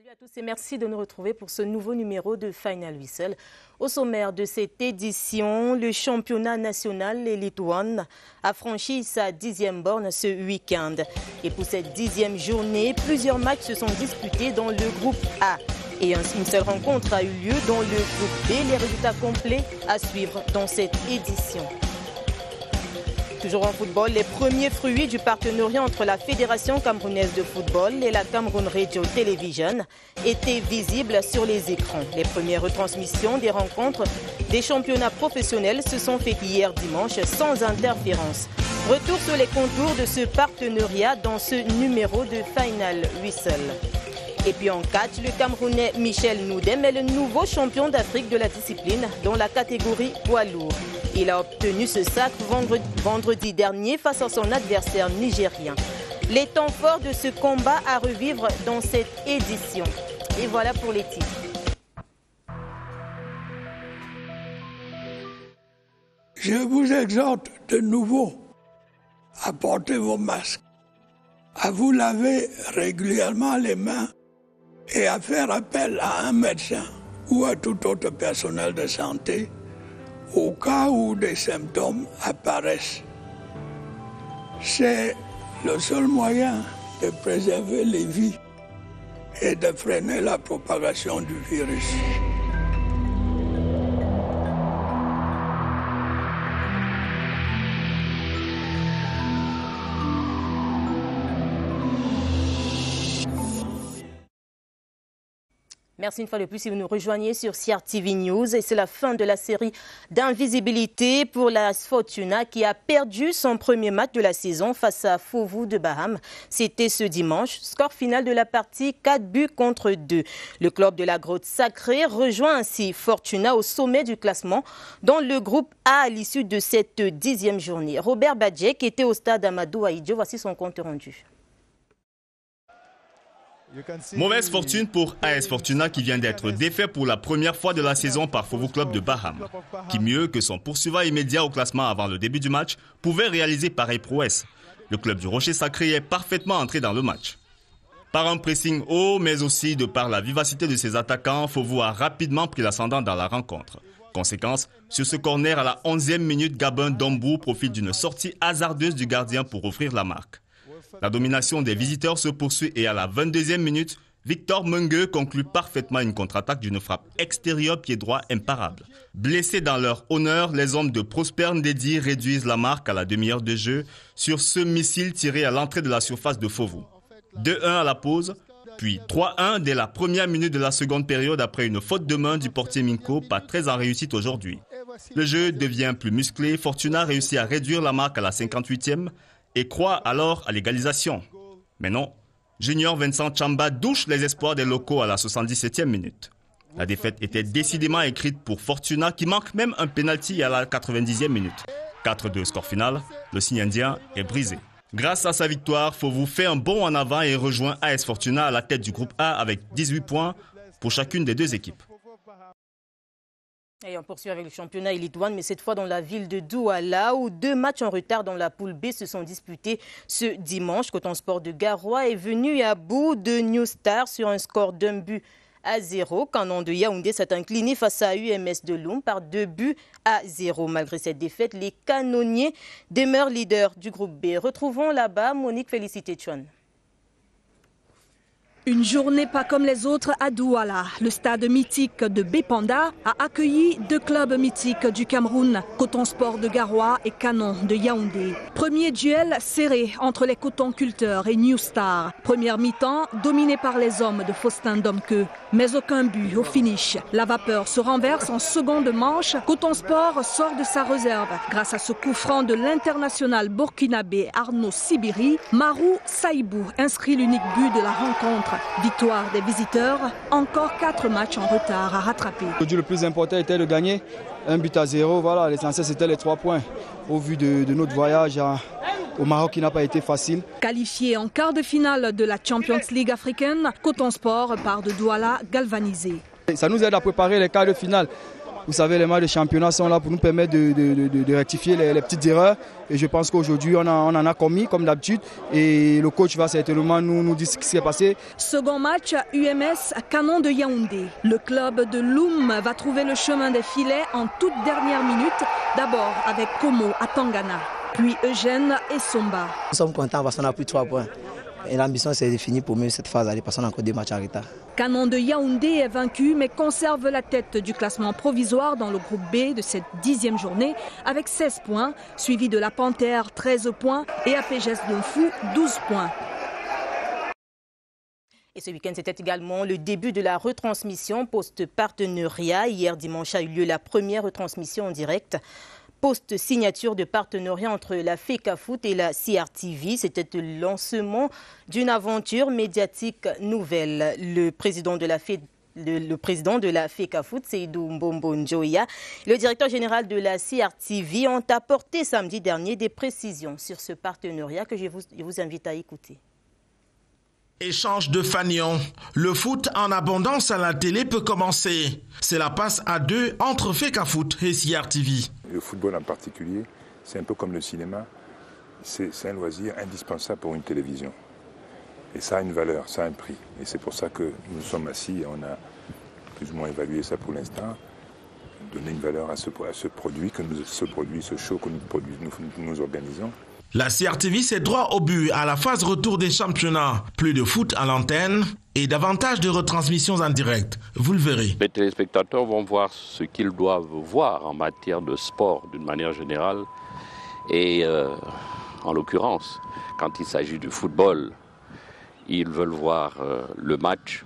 Salut à tous et merci de nous retrouver pour ce nouveau numéro de Final Whistle. Au sommaire de cette édition, le championnat national Elite One a franchi sa 10e borne ce week-end. Et pour cette 10e journée, plusieurs matchs se sont disputés dans le groupe A. Et une seule rencontre a eu lieu dans le groupe B. Les résultats complets à suivre dans cette édition. Toujours en football, les premiers fruits du partenariat entre la Fédération camerounaise de football et la Cameroun Radio Television étaient visibles sur les écrans. Les premières retransmissions des rencontres des championnats professionnels se sont faites hier dimanche sans interférence. Retour sur les contours de ce partenariat dans ce numéro de Final Whistle. Et puis en catch, le Camerounais Michel Noudem est le nouveau champion d'Afrique de la discipline dans la catégorie poids lourd. Il a obtenu ce sacre vendredi dernier face à son adversaire nigérien. Les temps forts de ce combat à revivre dans cette édition. Et voilà pour les titres. Je vous exhorte de nouveau à porter vos masques, à vous laver régulièrement les mains et à faire appel à un médecin ou à tout autre personnel de santé au cas où des symptômes apparaissent. C'est le seul moyen de préserver les vies et de freiner la propagation du virus. Merci une fois de plus si vous nous rejoignez sur CRTV News. Et c'est la fin de la série d'invisibilité pour l'AS Fortuna qui a perdu son premier match de la saison face à Fovu de Baham. C'était ce dimanche. Score final de la partie 4-2. Le club de la Grotte Sacrée rejoint ainsi Fortuna au sommet du classement dans le groupe A à l'issue de cette 10e journée. Robert Badjek était au stade Amadou Ahidjo. Voici son compte rendu. Mauvaise fortune pour AS Fortuna qui vient d'être défait pour la première fois de la saison par Fovu Club de Baham, qui mieux que son poursuivant immédiat au classement avant le début du match pouvait réaliser pareille prouesse. Le club du Rocher Sacré est parfaitement entré dans le match. Par un pressing haut, mais aussi de par la vivacité de ses attaquants, Fovu a rapidement pris l'ascendant dans la rencontre. Conséquence, sur ce corner à la 11e minute, Gabin Dombou profite d'une sortie hasardeuse du gardien pour offrir la marque. La domination des visiteurs se poursuit et à la 22e minute, Victor Mengue conclut parfaitement une contre-attaque d'une frappe extérieure pied droit imparable. Blessés dans leur honneur, les hommes de Prosper Ndedi réduisent la marque à la demi-heure de jeu sur ce missile tiré à l'entrée de la surface de Fovu. 2-1 à la pause, puis 3-1 dès la première minute de la seconde période après une faute de main du portier Minko, pas très en réussite aujourd'hui. Le jeu devient plus musclé, Fortuna réussit à réduire la marque à la 58e, et croit alors à l'égalisation. Mais non, Junior Vincent Chamba douche les espoirs des locaux à la 77e minute. La défaite était décidément écrite pour Fortuna qui manque même un pénalty à la 90e minute. 4-2 score final, le signe indien est brisé. Grâce à sa victoire, Fovu fait un bond en avant et rejoint AS Fortuna à la tête du groupe A avec 18 points pour chacune des deux équipes. Et on poursuit avec le championnat Elite One, mais cette fois dans la ville de Douala, où 2 matchs en retard dans la poule B se sont disputés ce dimanche. Coton Sport de Garoua est venu à bout de New Star sur un score d'1-0. Canon de Yaoundé s'est incliné face à UMS de Loum par 2-0. Malgré cette défaite, les canonniers demeurent leaders du groupe B. Retrouvons là-bas Monique Félicité Chouane. Une journée pas comme les autres à Douala. Le stade mythique de Bépanda a accueilli 2 clubs mythiques du Cameroun, Coton Sport de Garoua et Canon de Yaoundé. Premier duel serré entre les cotonculteurs et New Star. Première mi-temps dominée par les hommes de Faustin Domke, mais aucun but au finish. La vapeur se renverse en seconde manche. Coton Sport sort de sa réserve. Grâce à ce coup franc de l'international burkinabé Arnaud Sibiri, Marou Saïbou inscrit l'unique but de la rencontre. Victoire des visiteurs, encore 4 matchs en retard à rattraper. Le plus important était de gagner 1-0. Voilà, l'essentiel c'était les 3 points. Au vu de notre voyage au Maroc qui n'a pas été facile. Qualifié en quart de finale de la Champions League africaine, Coton Sport part de Douala galvanisé. Ça nous aide à préparer les quarts de finale Vous savez, les matchs de championnat sont là pour nous permettre de rectifier les petites erreurs. Et je pense qu'aujourd'hui, on en a commis comme d'habitude. Et le coach va certainement nous dire ce qui s'est passé. Second match, UMS Canon de Yaoundé. Le club de Loum va trouver le chemin des filets en toute dernière minute. D'abord avec Como à Tangana, puis Eugène et Somba. Nous sommes contents parce qu'on a pris 3 points. Et l'ambition, c'est de finir pour mieux cette phase, parce qu'on a encore 2 matchs en retard. Canon de Yaoundé est vaincu mais conserve la tête du classement provisoire dans le groupe B de cette 10e journée avec 16 points, suivi de la Panthère 13 points et APGS Donfou 12 points. Et ce week-end, c'était également le début de la retransmission post-partenariat. Hier dimanche a eu lieu la première retransmission en direct. Post-signature de partenariat entre la FECAFOOT et la CRTV. C'était le lancement d'une aventure médiatique nouvelle. Le président de la FECAFOOT, Seydou Mbombo Njoya, et le directeur général de la CRTV ont apporté samedi dernier des précisions sur ce partenariat que je vous invite à écouter. Échange de fanions. Le foot en abondance à la télé peut commencer. C'est la passe à 2 entre FECAFOOT et CRTV. Le football en particulier, c'est un peu comme le cinéma. C'est un loisir indispensable pour une télévision. Et ça a une valeur, ça a un prix. Et c'est pour ça que nous sommes assis et on a plus ou moins évalué ça pour l'instant. Donner une valeur à ce produit, ce show que nous organisons. La CRTV, c'est droit au but à la phase retour des championnats. Plus de foot à l'antenne et davantage de retransmissions en direct. Vous le verrez. Les téléspectateurs vont voir ce qu'ils doivent voir en matière de sport d'une manière générale. Et en l'occurrence, quand il s'agit du football, ils veulent voir le match,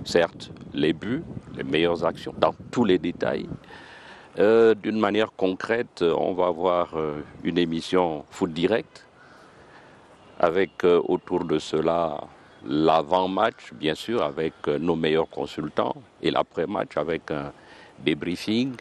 certes, les buts, les meilleures actions, dans tous les détails. D'une manière concrète, on va avoir une émission foot direct avec autour de cela l'avant-match, bien sûr, avec nos meilleurs consultants et l'après-match avec un débriefing.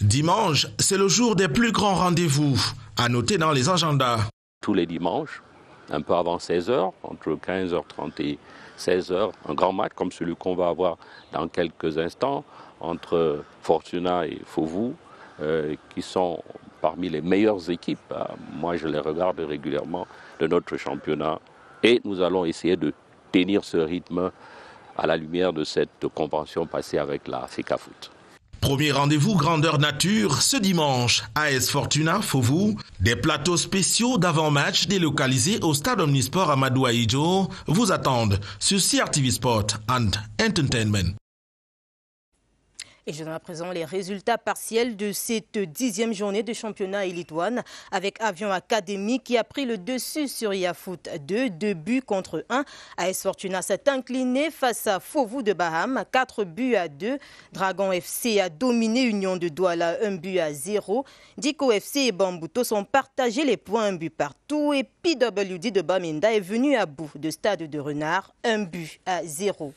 Dimanche, c'est le jour des plus grands rendez-vous, à noter dans les agendas. Tous les dimanches, un peu avant 16h, entre 15h30 et 16h, un grand match comme celui qu'on va avoir dans quelques instants entre Fortuna et Fovu, qui sont parmi les meilleures équipes. Moi, je les regarde régulièrement de notre championnat et nous allons essayer de tenir ce rythme à la lumière de cette convention passée avec la FECAFOOT. Premier rendez-vous grandeur nature ce dimanche. AS Fortuna, Fovu, des plateaux spéciaux d'avant-match délocalisés au stade Omnisport Amadou Ahidjo vous attendent sur CRTV Sport and Entertainment. Et je donne à présent les résultats partiels de cette 10e journée de championnat Elite One avec Avion Academy qui a pris le dessus sur Yafoot 2 buts contre 1. AS Fortuna s'est incliné face à Fovu de Baham, 4 buts à 2. Dragon FC a dominé Union de Douala, 1 but à 0. Diko FC et Bambuto sont partagés les points, 1 but partout. Et PWD de Bamenda est venu à bout de Stade de Renard, 1 but à 0.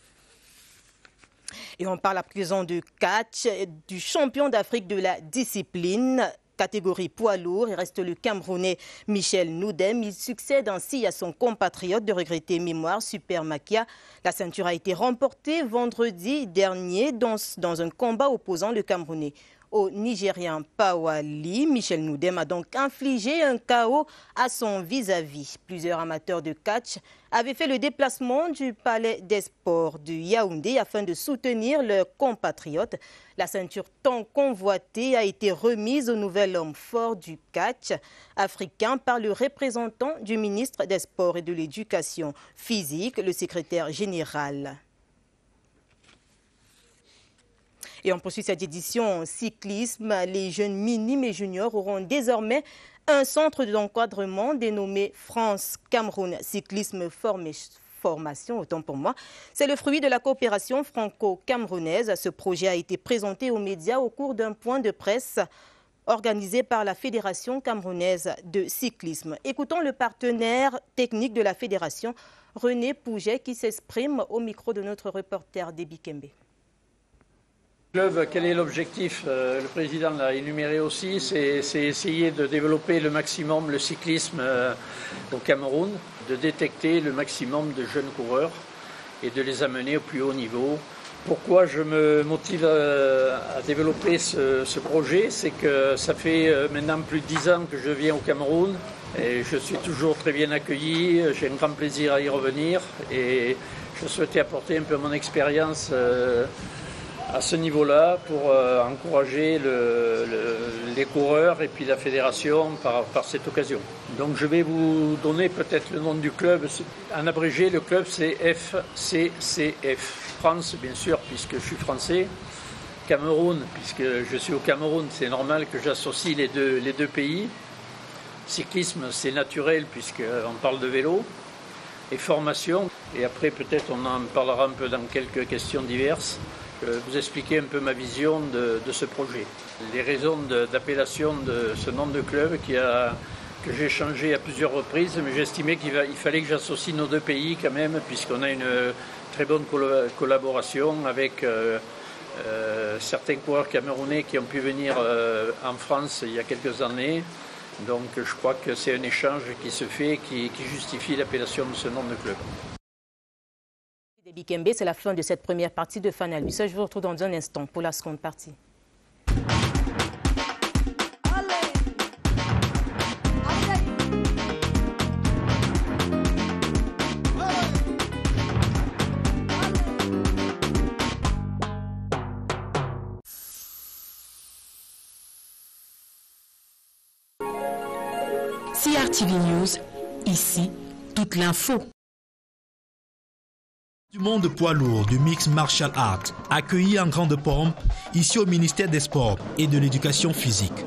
Et on parle à présent de catch, du champion d'Afrique de la discipline, catégorie poids lourd. Il reste le Camerounais Michel Noudem. Il succède ainsi à son compatriote de regrettée mémoire, Super Makia. La ceinture a été remportée vendredi dernier dans un combat opposant le Camerounais au Nigérien Pawali. Michel Noudem a donc infligé un KO à son vis-à-vis. Plusieurs amateurs de catch avaient fait le déplacement du Palais des Sports de Yaoundé afin de soutenir leurs compatriotes. La ceinture tant convoitée a été remise au nouvel homme fort du catch africain par le représentant du ministre des Sports et de l'Éducation physique, le secrétaire général. Et on poursuit cette édition en cyclisme. Les jeunes minimes et juniors auront désormais un centre d'encadrement dénommé France-Cameroun Cyclisme Formation, autant pour moi. C'est le fruit de la coopération franco-camerounaise. Ce projet a été présenté aux médias au cours d'un point de presse organisé par la Fédération camerounaise de cyclisme. Écoutons le partenaire technique de la fédération, René Pouget, qui s'exprime au micro de notre reporter Déby Kembe. Quel est l'objectif? Le président l'a énuméré aussi, c'est essayer de développer le maximum le cyclisme au Cameroun, de détecter le maximum de jeunes coureurs et de les amener au plus haut niveau Pourquoi je me motive à développer ce projet? C'est que ça fait maintenant plus de 10 ans que je viens au Cameroun et je suis toujours très bien accueilli, j'ai un grand plaisir à y revenir et je souhaitais apporter un peu mon expérience à ce niveau-là pour encourager les coureurs et puis la fédération par cette occasion. Donc je vais vous donner peut-être le nom du club. En abrégé, le club c'est FCCF. France, bien sûr, puisque je suis français. Cameroun, puisque je suis au Cameroun, c'est normal que j'associe les deux pays. Cyclisme, c'est naturel, puisqu'on parle de vélo. Et formation. Et après, peut-être, on en parlera un peu dans quelques questions diverses. Vous expliquer un peu ma vision de ce projet. Les raisons d'appellation de ce nom de club que j'ai changé à plusieurs reprises, mais j'estimais qu'il fallait que j'associe nos deux pays quand même, puisqu'on a une très bonne collaboration avec certains coureurs camerounais qui ont pu venir en France il y a quelques années. Donc je crois que c'est un échange qui se fait, qui justifie l'appellation de ce nom de club. Bikembe, c'est la fin de cette première partie de Final Whistle. Je vous retrouve dans un instant pour la seconde partie. CRTV News, ici, toute l'info. Du monde poids lourd du mix martial art, accueilli en grande pompe ici au ministère des Sports et de l'Éducation physique.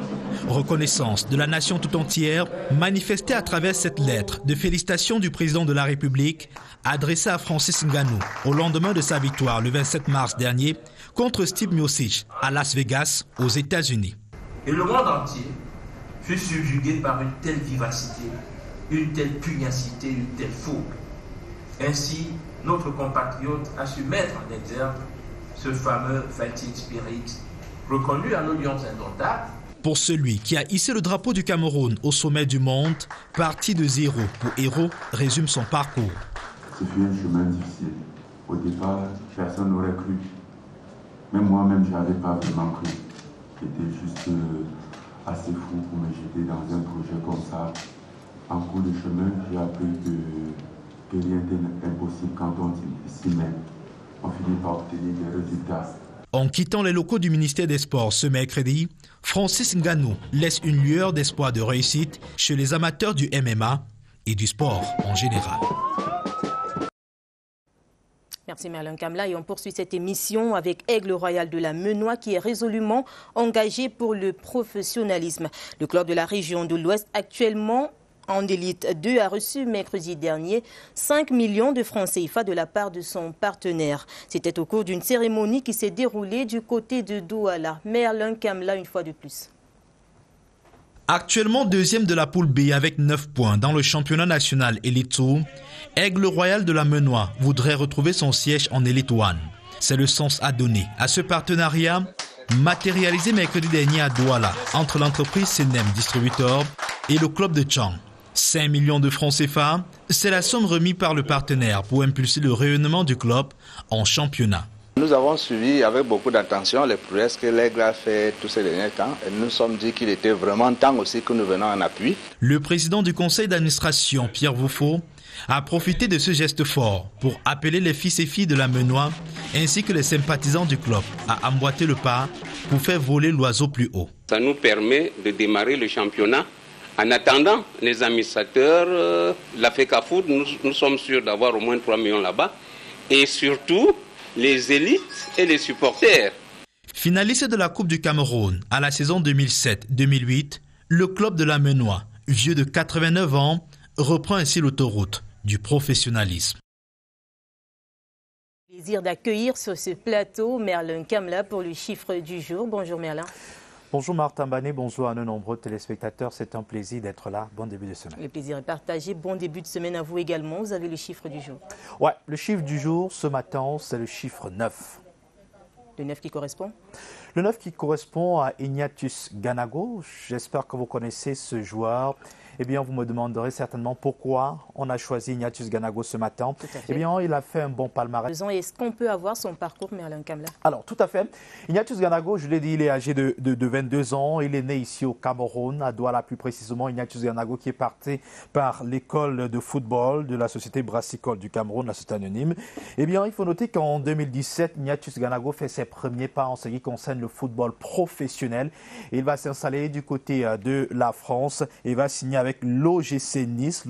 Reconnaissance de la nation tout entière manifestée à travers cette lettre de félicitations du président de la République adressée à Francis Ngannou au lendemain de sa victoire le 27 mars dernier contre Steve Miocic à Las Vegas aux États-Unis. Et le monde entier fut subjugué par une telle vivacité, une telle pugnacité, une telle fougue. Ainsi, notre compatriote a su mettre en exergue ce fameux fighting spirit, reconnu à l'audience indomptable. Pour celui qui a hissé le drapeau du Cameroun au sommet du monde, parti de zéro pour héros, résume son parcours. Ce fut un chemin difficile. Au départ, personne n'aurait cru. Même moi-même, je n'avais pas vraiment cru. J'étais juste assez fou pour me jeter dans un projet comme ça. En cours de chemin, j'ai appris que rien n'est impossible quand on s'y met. On finit par obtenir des résultats. En quittant les locaux du ministère des Sports ce mercredi, Francis Ngannou laisse une lueur d'espoir de réussite chez les amateurs du MMA et du sport en général. Merci Merlin Kamla et on poursuit cette émission avec Aigle Royal de la Menoix qui est résolument engagé pour le professionnalisme. Le club de la région de l'Ouest actuellement en élite 2 a reçu mercredi dernier 5 millions de francs CFA de la part de son partenaire. C'était au cours d'une cérémonie qui s'est déroulée du côté de Douala. Merlin Kamla une fois de plus. Actuellement deuxième de la poule B avec 9 points dans le championnat national Elite 2, Aigle Royal de la Menoix voudrait retrouver son siège en Elite 1. C'est le sens à donner à ce partenariat matérialisé mercredi dernier à Douala entre l'entreprise Senem Distributor et le club de Tchang. 5 millions de francs CFA, c'est la somme remise par le partenaire pour impulser le rayonnement du club en championnat. Nous avons suivi avec beaucoup d'attention les prouesses que l'Aigle a fait tous ces derniers temps et nous nous sommes dit qu'il était vraiment temps aussi que nous venons en appui. Le président du conseil d'administration, Pierre Vouffaut, a profité de ce geste fort pour appeler les fils et filles de la Menoix ainsi que les sympathisants du club à emboîter le pas pour faire voler l'oiseau plus haut. Ça nous permet de démarrer le championnat. En attendant, les administrateurs, la FECAFOOT, nous sommes sûrs d'avoir au moins 3 millions là-bas. Et surtout, les élites et les supporters. Finaliste de la Coupe du Cameroun à la saison 2007-2008, le club de la Menoix, vieux de 89 ans, reprend ainsi l'autoroute du professionnalisme. Plaisir d'accueillir sur ce plateau Merlin Kamla pour le chiffre du jour. Bonjour Merlin. Bonjour Martin Banet, bonjour à nos nombreux téléspectateurs. C'est un plaisir d'être là. Bon début de semaine. Le plaisir est partagé. Bon début de semaine à vous également. Vous avez le chiffre du jour. Ouais, le chiffre du jour ce matin, c'est le chiffre 9. Le 9 qui correspond? Le 9 qui correspond à Ignatius Ganago. J'espère que vous connaissez ce joueur. Eh bien, vous me demanderez certainement pourquoi on a choisi Ignatius Ganago ce matin. Eh bien, il a fait un bon palmarès. Est-ce qu'on peut avoir son parcours, Merlin Kamla? Alors, tout à fait. Ignatius Ganago, je l'ai dit, il est âgé de 22 ans. Il est né ici au Cameroun, à Douala plus précisément. Ignatius Ganago qui est parti par l'école de football de la société brassicole du Cameroun, la société anonyme. Eh bien, il faut noter qu'en 2017, Ignatius Ganago fait ses premiers pas en ce qui concerne le football professionnel. Il va s'installer du côté de la France et va signer avec l'OGC Nice.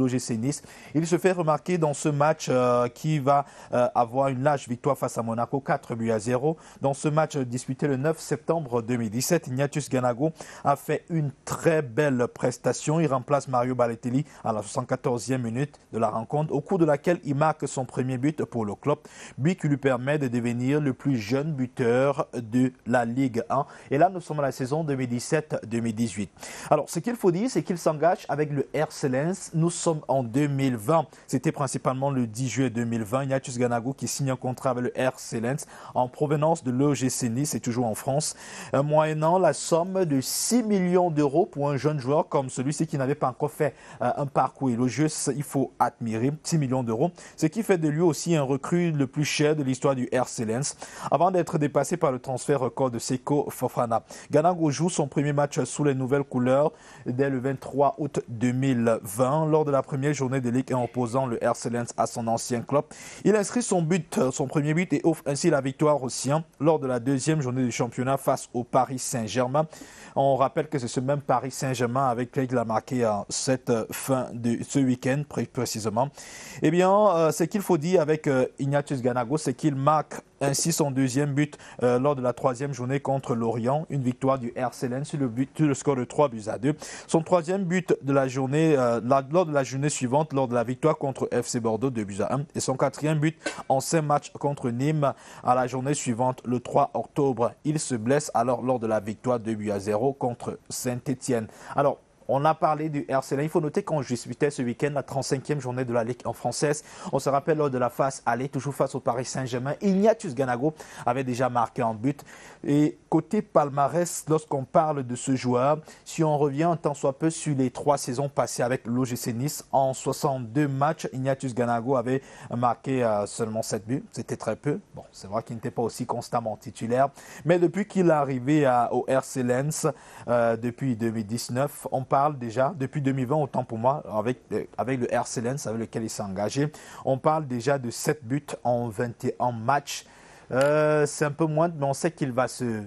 Il se fait remarquer dans ce match qui va avoir une large victoire face à Monaco, 4-0. Dans ce match disputé le 9 septembre 2017, Ignatius Ganago a fait une très belle prestation. Il remplace Mario Balotelli à la 74e minute de la rencontre, au cours de laquelle il marque son premier but pour le club, but qui lui permet de devenir le plus jeune buteur de la Ligue 1. Et là, nous sommes à la saison 2017-2018. Alors, ce qu'il faut dire, c'est qu'il s'engage avec le RC Lens. Nous sommes en 2020. C'était principalement le 10 juillet 2020. Ignatius Ganago qui signe un contrat avec le RC Lens en provenance de l'OGC Nice, c'est toujours en France, moyennant la somme de 6 millions d'euros pour un jeune joueur comme celui-ci qui n'avait pas encore fait un parcours élogieux. Il faut admirer 6 millions d'euros, ce qui fait de lui aussi un recrue le plus cher de l'histoire du RC Lens, avant d'être dépassé par le transfert record de Seko Fofana. Ganago joue son premier match sous les nouvelles couleurs dès le 23 août 2020, lors de la première journée de Ligue 1 opposant le RC Lens à son ancien club. Il inscrit son premier but et offre ainsi la victoire aux siens lors de la deuxième journée du championnat face au Paris Saint-Germain. On rappelle que c'est ce même Paris Saint-Germain avec lequel il a marqué cette fin de ce week-end précisément. Eh bien, ce qu'il faut dire avec Ignatius Ganago, c'est qu'il marque ainsi son deuxième but lors de la troisième journée contre Lorient, une victoire du RC Lens sur le score de 3-2. Son troisième but de la journée, lors de la journée suivante, lors de la victoire contre FC Bordeaux 2-1. Et son quatrième but en 5 matchs contre Nîmes à la journée suivante, le 3 octobre. Il se blesse alors lors de la victoire 2-0 contre Saint-Etienne. Alors, on a parlé du RC Lens. Il faut noter qu'on disputait ce week-end la 35e journée de la Ligue en française. On se rappelle lors de la phase aller, toujours face au Paris Saint-Germain, Ignatius Ganago avait déjà marqué un but. Et côté palmarès, lorsqu'on parle de ce joueur, si on revient un tant soit peu sur les 3 saisons passées avec l'OGC Nice, en 62 matchs, Ignatius Ganago avait marqué seulement 7 buts. C'était très peu. Bon, c'est vrai qu'il n'était pas aussi constamment titulaire. Mais depuis qu'il est arrivé au RC Lens, depuis 2019, on parle déjà, depuis 2020, autant pour moi, avec le RC Lens avec lequel il s'est engagé, on parle déjà de 7 buts en 21 matchs. C'est un peu moins, mais on sait qu'il va se...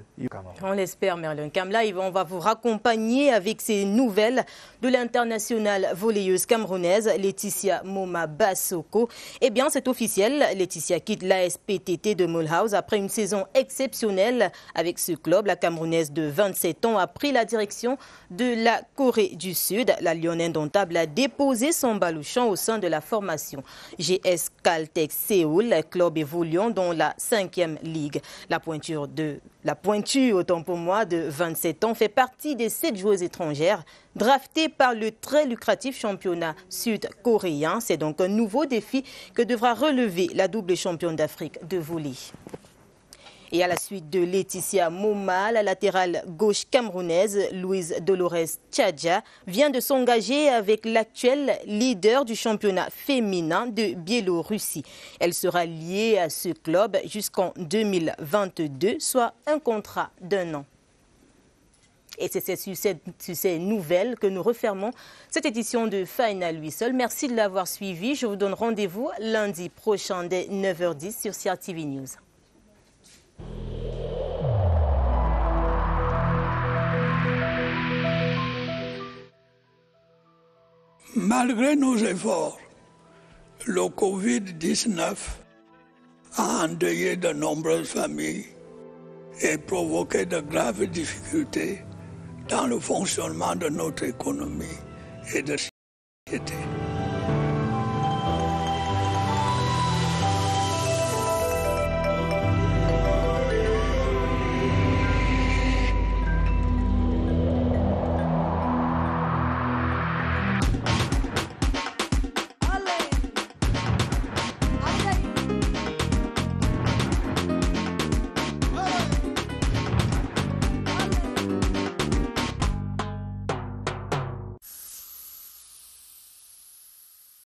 On l'espère, Merlin Kamla. On va vous raccompagner avec ces nouvelles de l'internationale volleyeuse camerounaise Laetitia Moma Bassoko. Eh bien, c'est officiel. Laetitia quitte l'ASPTT de Mulhouse après une saison exceptionnelle avec ce club. La Camerounaise de 27 ans a pris la direction de la Corée du Sud. La Lyonnaise indomptable a déposé son baluchon au sein de la formation GS Caltech Séoul, club évoluant dans la 5e Ligue. La pointure, autant pour moi, de 27 ans, fait partie des 7 joueuses étrangères draftées par le très lucratif championnat sud-coréen. C'est donc un nouveau défi que devra relever la double championne d'Afrique de volley. Et à la suite de Laetitia Moma, la latérale gauche camerounaise Louise Dolores Tchadja vient de s'engager avec l'actuel leader du championnat féminin de Biélorussie. Elle sera liée à ce club jusqu'en 2022, soit un contrat d'1 an. Et c'est sur ces nouvelles que nous refermons cette édition de Final Whistle. Merci de l'avoir suivi. Je vous donne rendez-vous lundi prochain dès 9h10 sur CRTV News. Malgré nos efforts, le Covid-19 a endeuillé de nombreuses familles et provoqué de graves difficultés dans le fonctionnement de notre économie et de la société.